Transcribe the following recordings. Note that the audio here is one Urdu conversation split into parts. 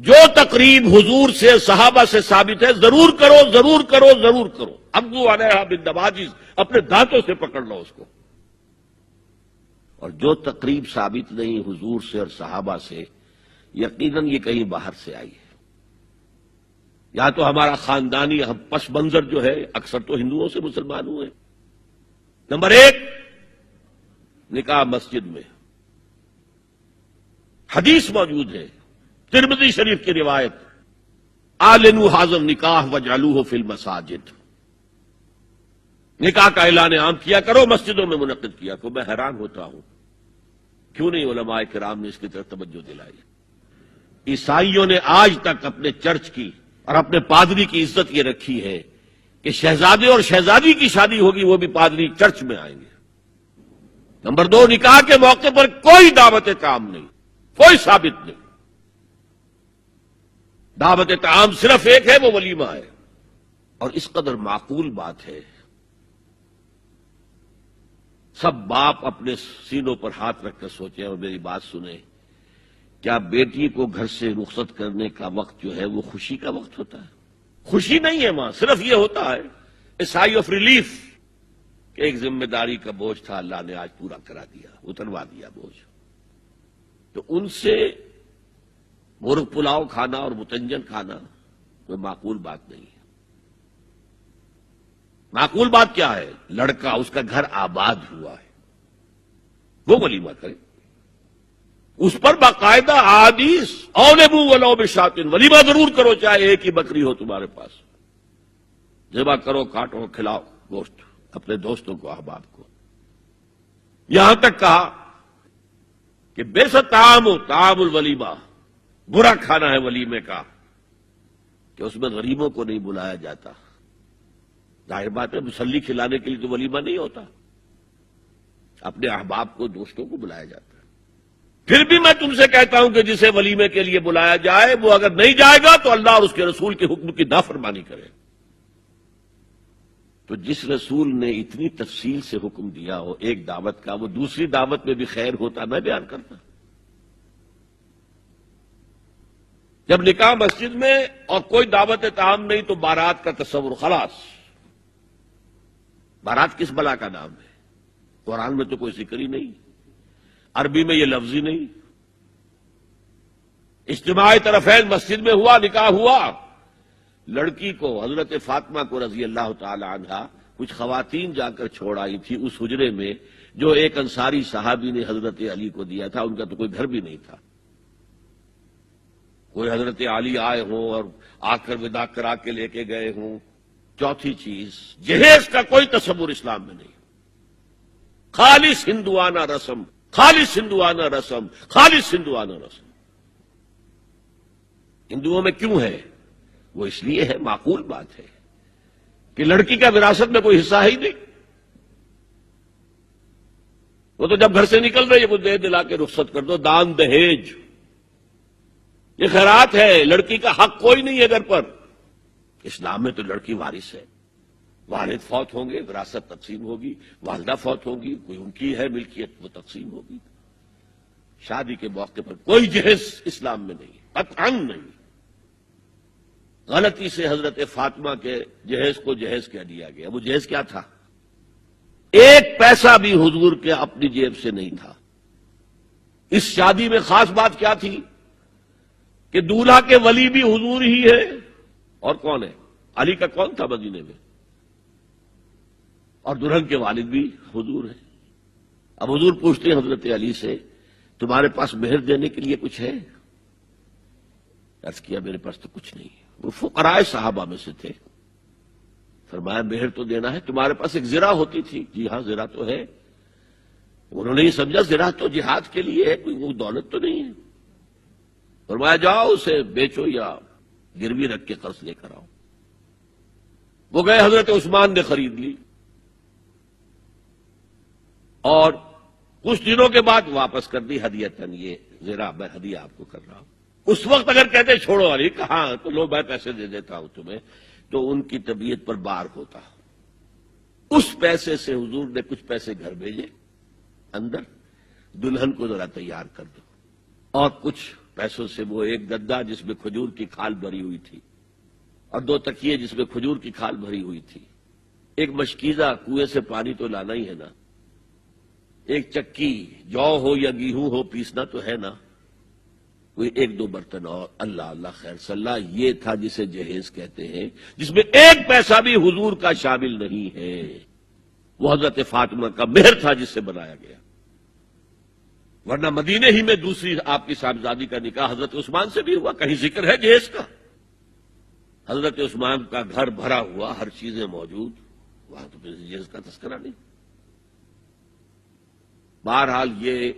جو تقریب حضور سے صحابہ سے ثابت ہے ضرور کرو ضرور کرو ضرور کرو. ابو علیہا بالنواجذ، اپنے دانتوں سے پکڑ لو اس کو. اور جو تقریب ثابت نہیں حضور سے اور صحابہ سے، یقیناً یہ کہیں باہر سے آئی ہے. یا تو ہمارا خاندانی پس منظر جو ہے، اکثر تو ہندوؤں سے مسلمان ہوئے. نمبر 1، نکاح مسجد میں. حدیث موجود ہے، ترمذی شریف کی روایت، اعلنوا ھذا النکاح واجعلوہ فی المساجد. نکاح کا اعلان عام کیا کرو، مسجدوں میں منعقد کیا کرو. میں حیران ہوتا ہوں کیوں نہیں علماء کرام نے اس کی طرف توجہ دلائی. عیسائیوں نے آج تک اپنے چرچ کی اور اپنے پادری کی عزت یہ رکھی ہے کہ شہزادے اور شہزادی کی شادی ہوگی وہ بھی پادری چرچ میں آئیں گے. نمبر 2، نکاح کے موقع پر کوئی دعوت طعام نہیں، کوئی ثابت نہیں. دعوت طعام صرف ایک ہے، وہ ولیمہ ہے. اور اس قدر معقول بات ہے، سب باپ اپنے سینوں پر ہاتھ رکھ کر سوچیں اور میری بات سنیں. کیا بیٹی کو گھر سے رخصت کرنے کا وقت جو ہے وہ خوشی کا وقت ہوتا ہے؟ خوشی نہیں ہے وہاں، صرف یہ ہوتا ہے اے سائی آف ریلیف کہ ایک ذمہ داری کا بوجھ تھا، اللہ نے آج پورا کرا دیا، اتروا دیا بوجھ. تو ان سے مرغ پلاؤ کھانا اور متنجن کھانا کوئی معقول بات نہیں ہے. معقول بات کیا ہے؟ لڑکا، اس کا گھر آباد ہوا ہے، وہ ولیمہ کرے. اس پر باقاعدہ احادیث اولبوا ولو بشاۃ، ولیمہ ضرور کرو چاہے ایک ہی بکری ہو تمہارے پاس. ذبح کرو، کاٹو، کھلاؤ گوشت اپنے دوستوں کو، احباب کو. یہاں تک کہا کہ بئس طعام الولیمہ، برا کھانا ہے ولیمے کا کہ اس میں غریبوں کو نہیں بلایا جاتا. ظاہر بات ہے، مسلی کھلانے کے لیے تو ولیمہ نہیں ہوتا، اپنے احباب کو، دوستوں کو بلایا جاتا ہے. پھر بھی میں تم سے کہتا ہوں کہ جسے ولیمے کے لیے بلایا جائے وہ اگر نہیں جائے گا تو اللہ اور اس کے رسول کے حکم کی نافرمانی کرے. تو جس رسول نے اتنی تفصیل سے حکم دیا ہو ایک دعوت کا، وہ دوسری دعوت میں بھی خیر ہوتا میں بیان کرتا. جب نکاح مسجد میں اور کوئی دعوت طعام نہیں تو بارات کا تصور خلاص. بارات کس بلا کا نام ہے؟ قرآن میں تو کوئی ذکر ہی نہیں، عربی میں یہ لفظ ہی نہیں. اجتماع طرفین مسجد میں ہوا، نکاح ہوا. لڑکی کو، حضرت فاطمہ کو رضی اللہ تعالی عنہا، کچھ خواتین جا کر چھوڑ آئی تھی اس حجرے میں جو ایک انصاری صحابی نے حضرت علی کو دیا تھا. ان کا تو کوئی گھر بھی نہیں تھا. کوئی حضرت علی آئے ہوں اور آ کر ودا کرا کے لے کے گئے ہوں. چوتھی چیز، جہیز کا کوئی تصور اسلام میں نہیں. خالص ہندوانہ رسم، خالص ہندوانہ رسم، خالص ہندوانہ رسم. ہندوؤں میں کیوں ہے؟ وہ اس لیے ہے، معقول بات ہے کہ لڑکی کا وراثت میں کوئی حصہ ہی نہیں. وہ تو جب گھر سے نکل رہی ہے وہ دے دلا کے رخصت کر دو. دان دہیج یہ خیرات ہے، لڑکی کا حق کوئی نہیں ہے گھر پر. اسلام میں تو لڑکی وارث ہے. والد فوت ہوں گے، وراثت تقسیم ہوگی. والدہ فوت ہوں گی، کوئی ان کی ہے ملکیت، وہ تقسیم ہوگی. شادی کے موقع پر کوئی جہیز اسلام میں نہیں، قطعاً نہیں. غلطی سے حضرت فاطمہ کے جہیز کو جہیز کہہ دیا گیا. وہ جہیز کیا تھا؟ ایک پیسہ بھی حضور کے اپنی جیب سے نہیں تھا. اس شادی میں خاص بات کیا تھی کہ دولہا کے ولی بھی حضور ہی ہے. اور کون ہے؟ علی کا کون تھا مدینے میں؟ اور دلہن کے والد بھی حضور ہیں. اب حضور پوچھتے ہیں حضرت علی سے، تمہارے پاس مہر دینے کے لیے کچھ ہے؟ عرض کیا میرے پاس تو کچھ نہیں. وہ فقراء صحابہ میں سے تھے. فرمایا مہر تو دینا ہے، تمہارے پاس ایک زرہ ہوتی تھی. جی ہاں زرہ تو ہے. انہوں نے یہ سمجھا زرہ تو جہاد کے لیے ہے، کوئی وہ دولت تو نہیں ہے. فرمایا جاؤ اسے بیچو یا گروی رکھ کے قرض لے کر آؤ. وہ گئے، حضرت عثمان نے خرید لی اور کچھ دنوں کے بعد واپس کر دی ہدیتاً. یہ زرہ میں ہدیہ آپ کو کر رہا ہوں. اس وقت اگر کہتے چھوڑو علی، کہاں تو لو میں پیسے دے دیتا ہوں تمہیں، تو ان کی طبیعت پر بار ہوتا. اس پیسے سے حضور نے کچھ پیسے گھر بھیجے اندر، دلہن کو ذرا تیار کر دو اور کچھ پیسوں سے وہ ایک گدا جس میں کھجور کی کھال بھری ہوئی تھی اور 2 تکیے جس میں کھجور کی کھال بھری ہوئی تھی، ایک مشکیزہ کنویں سے پانی تو لانا ہی ہے نا، ایک چکی جو ہو یا گیہوں ہو پیسنا تو ہے نا، کوئی 1-2 برتن اور اللہ اللہ خیر صلی اللہ، یہ تھا جسے جہیز کہتے ہیں، جس میں 1 پیسہ بھی حضور کا شامل نہیں ہے۔ وہ حضرت فاطمہ کا مہر تھا جس سے بنایا گیا، ورنہ مدینے ہی میں دوسری آپ کی صاحبزادی کا نکاح حضرت عثمان سے بھی ہوا، کہیں ذکر ہے جہیز کا؟ حضرت عثمان کا گھر بھرا ہوا، ہر چیزیں موجود، وہاں تو پھر جہیز کا تذکرہ نہیں۔ بہرحال یہ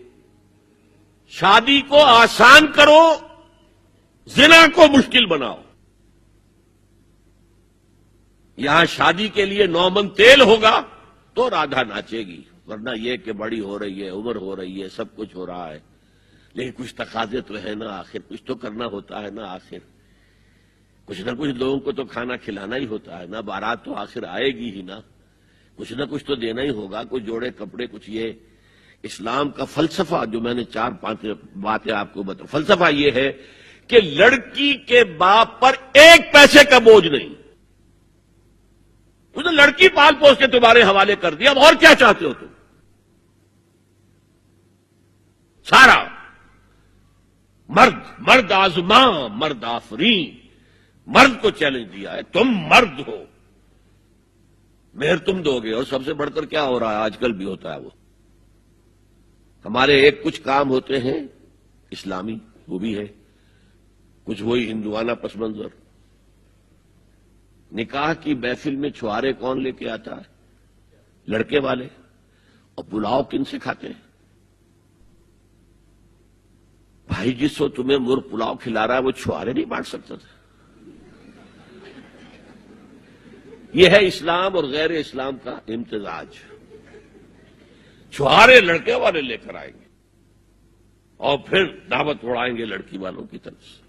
شادی کو آسان کرو، زنا کو مشکل بناؤ۔ یہاں شادی کے لیے 9 من تیل ہوگا تو رادھا ناچے گی، ورنہ یہ کہ بڑی ہو رہی ہے، عمر ہو رہی ہے، سب کچھ ہو رہا ہے، لیکن کچھ تقاضے تو ہے نا، آخر کچھ تو کرنا ہوتا ہے نا، آخر کچھ نہ کچھ لوگوں کو تو کھانا کھلانا ہی ہوتا ہے نا، بارات تو آخر آئے گی ہی نا، کچھ نہ کچھ تو دینا ہی ہوگا، کچھ جوڑے کپڑے، کچھ یہ۔ اسلام کا فلسفہ جو میں نے 4-5 باتیں آپ کو بتا، فلسفہ یہ ہے کہ لڑکی کے باپ پر 1 پیسے کا بوجھ نہیں، تو لڑکی پال پوس کے تمہارے حوالے کر دیا، اب اور کیا چاہتے ہو تم؟ سارا مرد آزماں مرد آفرین، مرد کو چیلنج دیا ہے، تم مرد ہو، مہر تم دو گے، اور سب سے بڑھ کر کیا ہو رہا ہے آج کل بھی ہوتا ہے، وہ ہمارے کچھ کام ہوتے ہیں اسلامی، وہ بھی ہے، کچھ وہی ہندوانہ پس منظر۔ نکاح کی محفل میں چھوارے کون لے کے آتا ہے؟ لڑکے والے، اور پلاؤ کن سے کھاتے ہیں؟ بھائی جس کو تمہیں مرغ پلاؤ کھلا رہا ہے وہ چھوارے نہیں بانٹ سکتا تھا؟ یہ ہے اسلام اور غیر اسلام کا امتزاج۔ چھوارے لڑکے والے لے کر آئیں گے اور پھر دعوت اڑائیں گے لڑکی والوں کی طرف سے۔